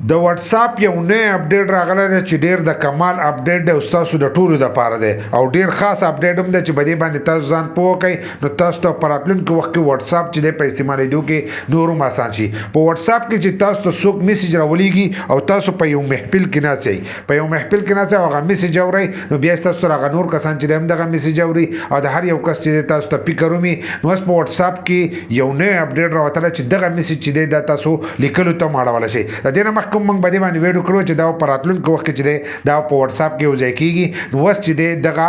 د واتس اپ یو نوی اپډیټ راغلی دی چې ډیر د کمال اپډیټ دی او ستاسو د ټولو دپاره دی او ډیر خاص اپډیټ هم دی چې په دې باندې تاسو ځان پوه کړئ نو تاسو ته په راتلونکي وخت کې واتس اپ چې دی په استعمالېدو کې نور هم اسان شي. په واتس اپ کې چې تاسو ته څوک میسج راولېږي او تاسو په یو محفل کې ناست یئ په یو محفل کې ناست یئ او هغه میسج اورئ نو بیا ستاسو سره هغه نور کسان چې دی هم دغه میسج اوري او د هر یو کس چې دی تاسو ته فکر ومي نو اوس په واتس اپ کې یو نوی اپډیټ راوتلی چې دغه میسج چې دی دا تاسو لیکلو ته هم اړولی شئ. د دې نه مخکې موږ په دې باندې ویډیو کړو چې دا په راتلونکي وخت کې چې دی دا په واتس اپ کې یوځای کېږي نو اوس چې دی دغه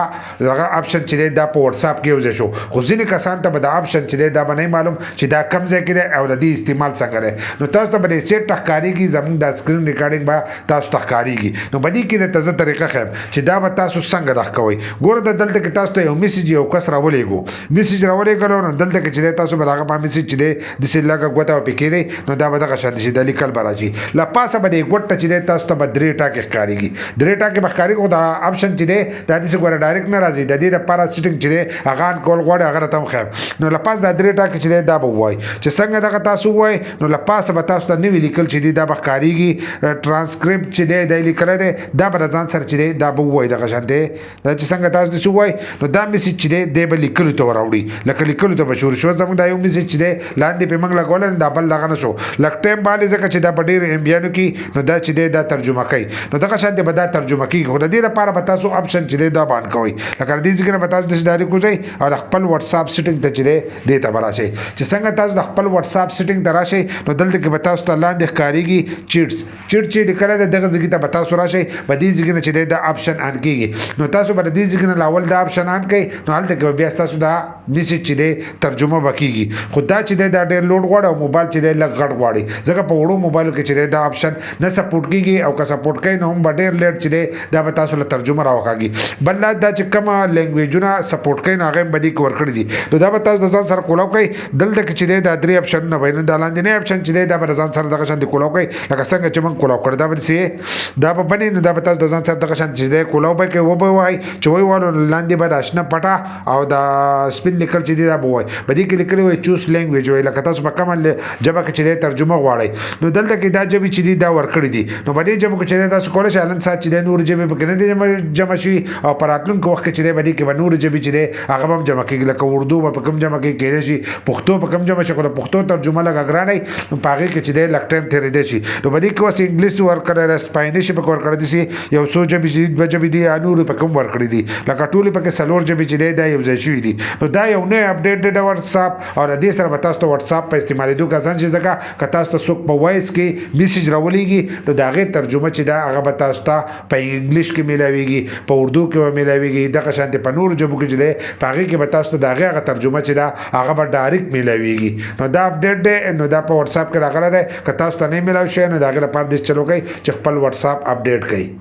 اپشن چې دی دا په واتس اپ کې یوځای شو خو ځینې کسان ته به دا اپشن چې دی دا به نه معلوم چې دا کوم ځای کې دی او د دې استعمال څنګه دی نو تاسو ته به د سیټ ته ښکارېږي زموږ د سکرین ریکارډینګ به تاسو ته ښکارېږي نو په دې کې درته زه طریقه ښیم چې دا به تاسو څنګه دغه کوئ. ګوره دلته کې تاسو ته یو میسج یو کس راولېږو میسج راولېږلو نو دلته کې چې دی تاسو به د هغه په میسج چې دی داسې لږه ګوته پکې دی نو دا به دغه شانتې شي دا لیکل به راشي له پاسه به د ګوټ چې دی تاسو ته به درې ټاکې ښکارېږي درې ټاکې به ښکارېږي خو دا اپشن چې دی دا داسې ګوره ډایرکټ نه راځي د دې دپاره سیټینګ چې دی هغه آن کول غواړي هغه راته هم ښیم نو له پاسه دا درې ټاکې چې دی دا به ووایي چې څنګه دغه تاسو ووایي نو له پاسه به تاسو ته نوي لیکل چې دی دا به ښکارېږي ټرانسکریپټ چې دی دا لیکلی دی دا به د ځان سره چې دی دا به ووایي دغه شانتې دا چې څنګه تاسو داسې ووایي نو دا میسج چې دی دی به لیکلو ته وراوړي لکه لیکلو ته به شروع شو زموږ دا یو میسج چې دی لاندې پې موږ لګولی دا بل دغه نه شو لږ ټایم باندې ځکه چې دا په ډېرو امبیانو کې نو دا چې دی دا ترجمه کوي نو دغه شانتې به دا ترجمه کېږي خو د دې لپاره به تاسو اپشن چې دی دا باندې کوئ لکه د دې ځای نه به تاسو داسې ډایرکټ وځئ او د خپل واتس اپ سیټینګ ته چې دی دې ته به راشئ چې څنګه تاسو د خپل واتس اپ سیټینګ ته راشئ نو دلته کې به تاسو ته لاندې ښکارېږي چیټ چې لیکلی دی دغه ځای ته به تاسو راشئ په دې ځای نه چې دی دا اپشن آن کېږي نو تاسو به د دې ځای نه اول دا اپشن آن کړئ نو هلته کې به بیا ستاسو دا میسج چې دی ترجمه به کېږي خو دا چې دی دا ډېر لوډ غواړي او موبایل چې دی لږ غټ غواړي ځکه په وړو موبایلو کې چې دی دا اپشن نه سپورټ کېږي او که سپورټ کوي نو هم به ډېر لیټ چې دی دا به تاسو له ترجمه راوکاږي بل دا چې کومه لینګویجونه سپورټ کوي نو هغه هم به دې کې ورکړي دي نو دا به تاسو د ځان سره کولاو کوئ دلته کې چې دی دا درې اپشنونه وایي نو دا لاندېنی اپشن چې دی دا به د ځان سره دغه شانتې کولاو کوئ لکه څنګه چې موږ کولاو کړی دا به داسې دا به بني نو دا به تاسو د ځان سره دغه شانتې چې دی کولاو به کوئ وبه وایي چې وایي والو لاندې به د اشنا پټه او د سپین لیکل چې دی دا به وایي په دې کې لیکلي وایي چوز لینګویج وایي لکه تاسو په کومه ژبه کې چې دی ترجمه غواړئ نو دلته کې دا ژبې چې دي دا ورکړي دي نو په دې ژبو کې چې دی تاسو کولی شئ نن ساعت چې دی نورې ژبې پکې نه دي جمع شوي او په راتلونکي وخت کې چې دی په دې کې به نورې ژبې چې دی هغه به هم جمع کېږي لکه اردو به په کوم جمع کې کېدای شي پښتو په کوم جمع شي خو د پښتو ترجمه لږ ګرانه وي نو په هغې کې چې دی لږ ټایم تېرېدی شي نو په دې کې اوس انګلیس ورکړی دی سپاینش یې پکې ورکړی دي یو څو ژبې چې دوه ژبې دي یا نورې پکې هم ورکړي دي لکه ټولې پکې څلور ژبې چې دی دا یو ځای شوي دي نو دا یو نوی اپډیټ دی د واتس اپ او د دې سره به تاسو ته واتس اپ په استعمالېدو کې اسان شي ځکه که تاسو ته څوک په وایس کې میسج راولېږي نو د هغې ترجمه چې ده هغه به تاسو ته په انګلیش کې میلاویږي په اردو کې به میلاویږي دغه شانتې په نورو ژبو کې چې دی په هغې کې به تاسو ته د هغې هغه ترجمه چې ده هغه به ډایرکټ میلاویږي نو دا اپډیټ دی نو دا په واتس اپ کې راغلی دی که تاسو ته نه میلاو شوی نو د هغې لپاره داسې چل وکړئ چې خپل واتس اپ اپډیټ کړئ.